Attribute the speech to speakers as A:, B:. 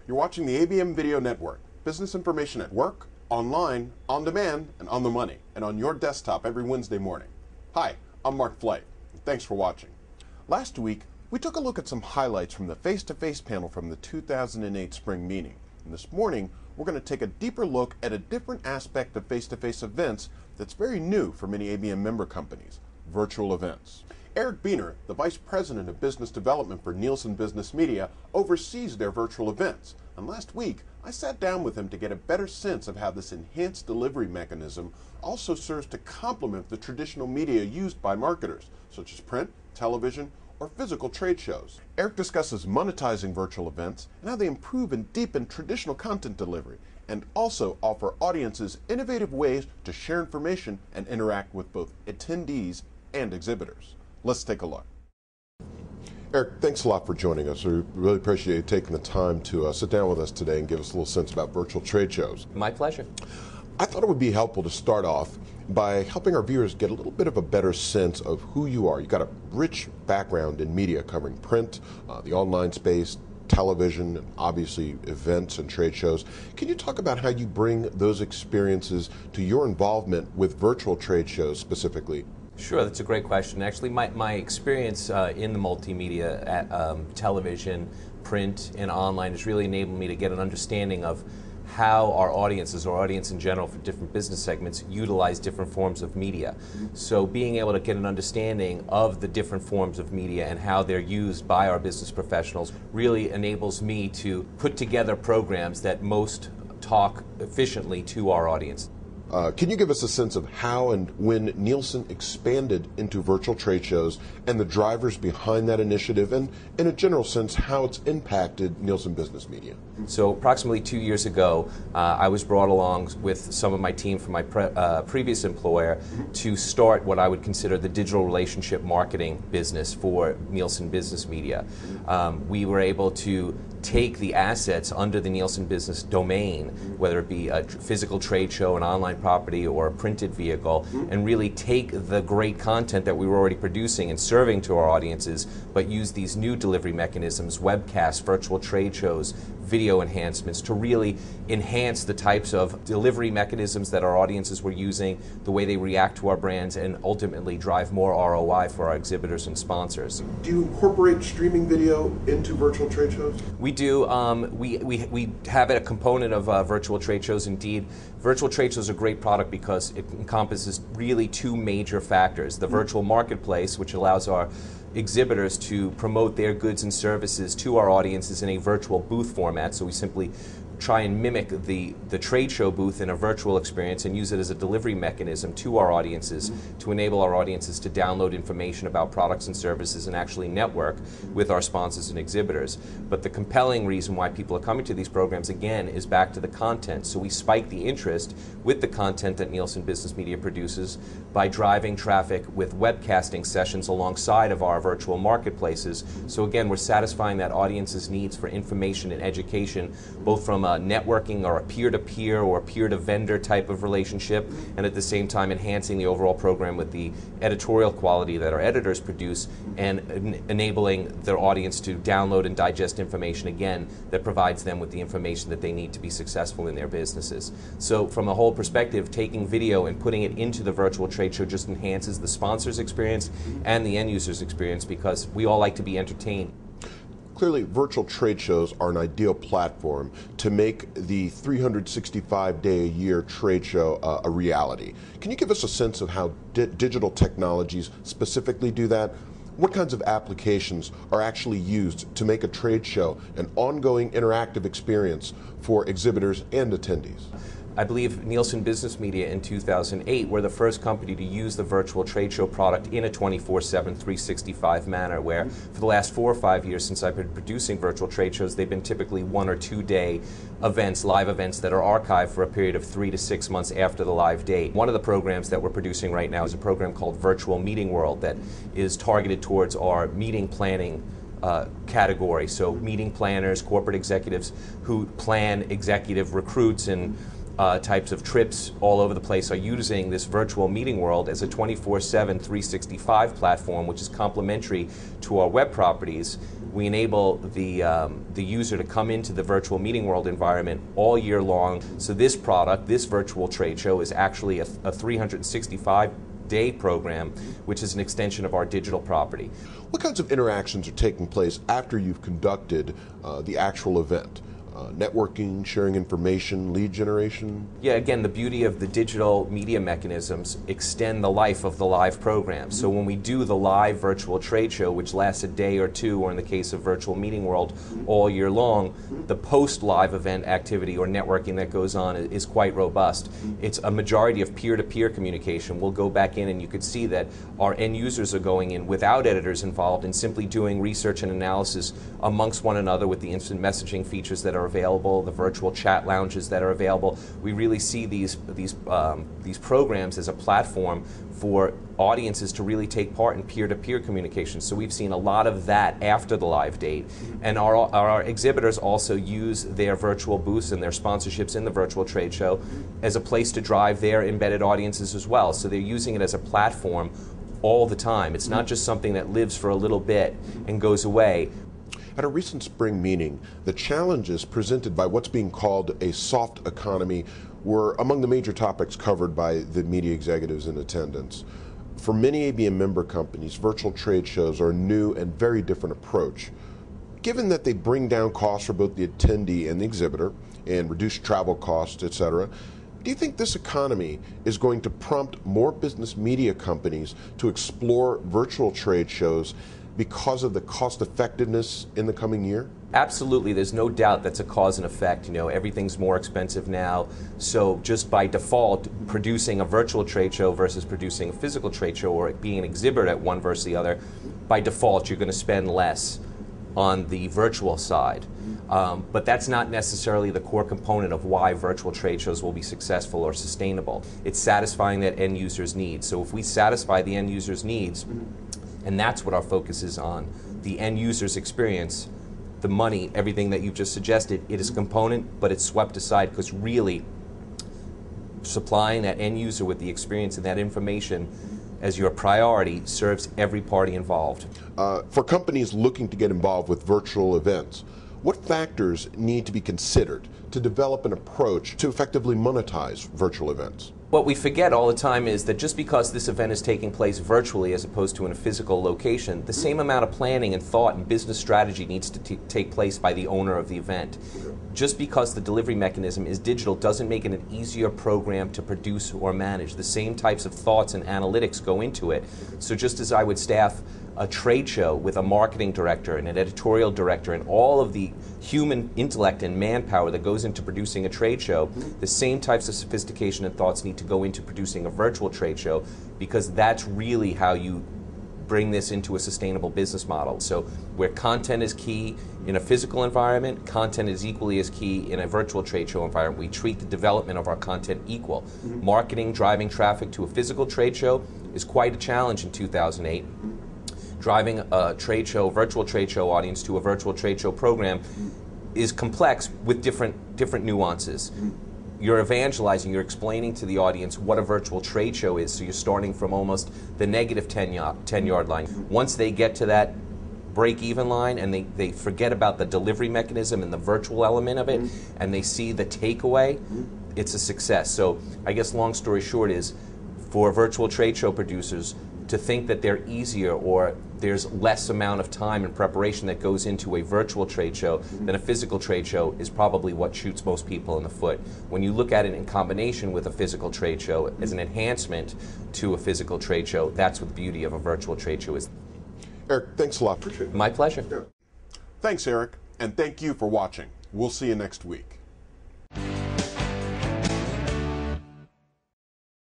A: You're watching the ABM Video Network, business information at work, online, on demand, and on the money, and on your desktop every Wednesday morning. Hi, I'm Mark Flythe, and thanks for watching. Last week, we took a look at some highlights from the face-to-face panel from the 2008 spring meeting. And this morning, we're going to take a deeper look at a different aspect of face-to-face events that's very new for many ABM member companies, virtual events. Eric Biener, the Vice President of Business Development for Nielsen Business Media, oversees their virtual events. And last week, I sat down with him to get a better sense of how this enhanced delivery mechanism also serves to complement the traditional media used by marketers, such as print, television, or physical trade shows. Eric discusses monetizing virtual events and how they improve and deepen traditional content delivery, and also offer audiences innovative ways to share information and interact with both attendees and exhibitors. Let's take a look. Eric, thanks a lot for joining us. We really appreciate you taking the time to sit down with us today and give us a little sense about virtual trade shows.
B: My pleasure.
A: I thought it would be helpful to start off by helping our viewers get a little bit of a better sense of who you are. You've got a rich background in media covering print, the online space, television, and obviously events and trade shows. Can you talk about how you bring those experiences to your involvement with virtual trade shows specifically?
B: Sure, that's a great question. Actually, my experience in the multimedia at television, print, and online has really enabled me to get an understanding of how our audiences, or audience in general for different business segments, utilize different forms of media. So being able to get an understanding of the different forms of media and how they're used by our business professionals really enables me to put together programs that most talk efficiently to our audience.
A: Can you give us a sense of how and when Nielsen expanded into virtual trade shows and the drivers behind that initiative, and in a general sense, how it's impacted Nielsen Business Media?
B: So approximately 2 years ago, I was brought along with some of my team from my previous employer to start what I would consider the digital relationship marketing business for Nielsen Business Media. We were able to take the assets under the Nielsen Business domain, whether it be a physical trade show, an online property, or a printed vehicle, and really take the great content that we were already producing and serving to our audiences, but use these new delivery mechanisms, webcasts, virtual trade shows, video enhancements, to really enhance the types of delivery mechanisms that our audiences were using, the way they react to our brands, and ultimately drive more ROI for our exhibitors and sponsors.
A: Do you incorporate streaming video into virtual trade shows?
B: We do. We have a component of virtual trade shows. Indeed, virtual trade shows are a great product because it encompasses really two major factors. The virtual marketplace, which allows our exhibitors to promote their goods and services to our audiences in a virtual booth format. So we simply try and mimic the trade show booth in a virtual experience and use it as a delivery mechanism to our audiences to enable our audiences to download information about products and services and actually network with our sponsors and exhibitors. But the compelling reason why people are coming to these programs, again, is back to the content. So we spike the interest with the content that Nielsen Business Media produces by driving traffic with webcasting sessions alongside of our virtual marketplaces. So again, we're satisfying that audience's needs for information and education, both from networking or a peer-to-peer or peer-to-vendor type of relationship, and at the same time enhancing the overall program with the editorial quality that our editors produce, and enabling their audience to download and digest information, again, that provides them with the information that they need to be successful in their businesses. So from a whole perspective, taking video and putting it into the virtual trade show just enhances the sponsor's experience and the end user's experience, because we all like to be entertained.
A: Clearly, virtual trade shows are an ideal platform to make the 365-day-a-year trade show a reality. Can you give us a sense of how digital technologies specifically do that? What kinds of applications are actually used to make a trade show an ongoing interactive experience for exhibitors and attendees?
B: I believe Nielsen Business Media in 2008 were the first company to use the virtual trade show product in a 24/7, 365 manner, where for the last 4 or 5 years since I've been producing virtual trade shows, they've been typically 1 or 2 day events, live events that are archived for a period of 3 to 6 months after the live date. One of the programs that we're producing right now is a program called Virtual Meeting World that is targeted towards our meeting planning category. So meeting planners, corporate executives who plan executive recruits and types of trips all over the place are using this virtual meeting world as a 24/7, 365 platform, which is complementary to our web properties. We enable the user to come into the virtual meeting world environment all year long. So this product, this virtual trade show, is actually a 365-day program, which is an extension of our digital property.
A: What kinds of interactions are taking place after you've conducted the actual event? Networking, sharing information, lead generation?
B: Yeah, again, the beauty of the digital media mechanisms extend the life of the live program. So when we do the live virtual trade show, which lasts a day or two, or in the case of Virtual Meeting World, all year long, the post-live event activity or networking that goes on is quite robust. It's a majority of peer-to-peer communication. We'll go back in and you could see that our end users are going in without editors involved and simply doing research and analysis amongst one another with the instant messaging features that are available, the virtual chat lounges that are available. We really see these programs as a platform for audiences to really take part in peer-to-peer communication. So we've seen a lot of that after the live date. And our exhibitors also use their virtual booths and their sponsorships in the virtual trade show as a place to drive their embedded audiences as well. So they're using it as a platform all the time. It's not just something that lives for a little bit and goes away.
A: At a recent spring meeting, the challenges presented by what's being called a soft economy were among the major topics covered by the media executives in attendance. For many ABM member companies, virtual trade shows are a new and very different approach. Given that they bring down costs for both the attendee and the exhibitor and reduce travel costs, etc., do you think this economy is going to prompt more business media companies to explore virtual trade shows because of the cost effectiveness in the coming year?
B: Absolutely, there's no doubt that's a cause and effect. You know, everything's more expensive now, so just by default, producing a virtual trade show versus producing a physical trade show, or being an exhibitor at one versus the other, by default you're going to spend less on the virtual side. But that's not necessarily the core component of why virtual trade shows will be successful or sustainable. It's satisfying that end user's needs. So if we satisfy the end user's needs, and that's what our focus is on, the end user's experience, the money, everything that you've just suggested, it is a component, but it's swept aside, because really supplying that end user with the experience and that information as your priority serves every party involved.
A: For companies looking to get involved with virtual events, what factors need to be considered to develop an approach to effectively monetize virtual events?
B: What we forget all the time is that just because this event is taking place virtually as opposed to in a physical location, the same amount of planning and thought and business strategy needs to take place by the owner of the event. Just because the delivery mechanism is digital doesn't make it an easier program to produce or manage. The same types of thoughts and analytics go into it. So just as I would staff a trade show with a marketing director and an editorial director and all of the human intellect and manpower that goes into producing a trade show, the same types of sophistication and thoughts need to go into producing a virtual trade show, because that's really how you bring this into a sustainable business model. So where content is key in a physical environment, content is equally as key in a virtual trade show environment. We treat the development of our content equal. Marketing, driving traffic to a physical trade show is quite a challenge in 2008. Driving a trade show, virtual trade show audience to a virtual trade show program is complex with different nuances. You're evangelizing, you're explaining to the audience what a virtual trade show is, so you're starting from almost the negative 10-yard line. Once they get to that break-even line and they forget about the delivery mechanism and the virtual element of it, and they see the takeaway, it's a success. So I guess long story short is, for virtual trade show producers to think that they're easier or there's less amount of time and preparation that goes into a virtual trade show than a physical trade show is probably what shoots most people in the foot. When you look at it in combination with a physical trade show as an enhancement to a physical trade show, that's what the beauty of a virtual trade show is.
A: Eric, thanks a lot. Appreciate it.
B: My pleasure.
A: Thanks, Eric, and thank you for watching. We'll see you next week.